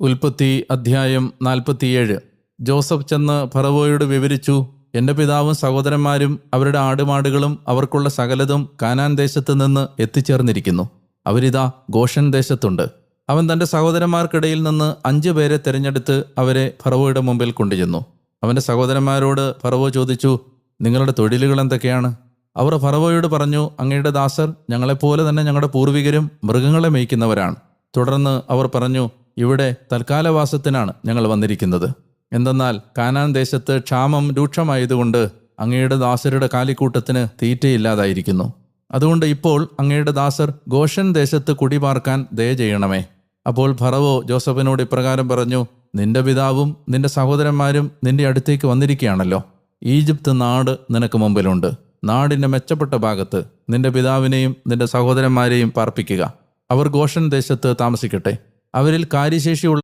ഉൽപ്പത്തി അധ്യായം 47. ജോസഫ് ചെന്ന് ഫറവോയോട് വിവരിച്ചു, എൻ്റെ പിതാവും സഹോദരന്മാരും അവരുടെ ആടുമാടുകളും അവർക്കുള്ള സകലതും കാനാൻ ദേശത്ത് നിന്ന് എത്തിച്ചേർന്നിരിക്കുന്നു. അവരിതാ ഗോഷൻ ദേശത്തുണ്ട്. അവൻ തൻ്റെ സഹോദരന്മാർക്കിടയിൽ നിന്ന് 5 പേരെ തിരഞ്ഞെടുത്ത് അവരെ ഫറവോയുടെ മുമ്പിൽ കൊണ്ടുചെന്നു. അവൻ്റെ സഹോദരന്മാരോട് ഫറവോ ചോദിച്ചു, നിങ്ങളുടെ തൊഴിലുകൾ എന്തൊക്കെയാണ്? അവർ ഫറവോയോട് പറഞ്ഞു, അങ്ങയുടെ ദാസർ ഞങ്ങളെപ്പോലെ തന്നെ ഞങ്ങളുടെ പൂർവികരും മൃഗങ്ങളെ മേയ്ക്കുന്നവരാണ്. തുടർന്ന് അവർ പറഞ്ഞു, ഇവിടെ തൽക്കാലവാസത്തിനാണ് ഞങ്ങൾ വന്നിരിക്കുന്നത്. എന്തെന്നാൽ കാനാൻ ദേശത്ത് ക്ഷാമം രൂക്ഷമായതുകൊണ്ട് അങ്ങയുടെ ദാസരുടെ കാലിക്കൂട്ടത്തിന് തീറ്റയില്ലാതായിരിക്കുന്നു. അതുകൊണ്ട് ഇപ്പോൾ അങ്ങയുടെ ദാസർ ഗോഷൻ ദേശത്ത് കുടിപാർക്കാൻ ദയ ചെയ്യണമേ. അപ്പോൾ ഫറവോ ജോസഫിനോട് ഇപ്രകാരം പറഞ്ഞു, നിന്റെ പിതാവും നിന്റെ സഹോദരന്മാരും നിന്റെ അടുത്തേക്ക് വന്നിരിക്കുകയാണല്ലോ. ഈജിപ്ത് നാട് നിനക്ക് മുമ്പിലുണ്ട്. നാടിൻ്റെ മെച്ചപ്പെട്ട ഭാഗത്ത് നിന്റെ പിതാവിനെയും നിന്റെ സഹോദരന്മാരെയും പാർപ്പിക്കുക. അവർ ഗോഷൻ ദേശത്ത് താമസിക്കട്ടെ. അവരിൽ കാര്യശേഷിയുള്ള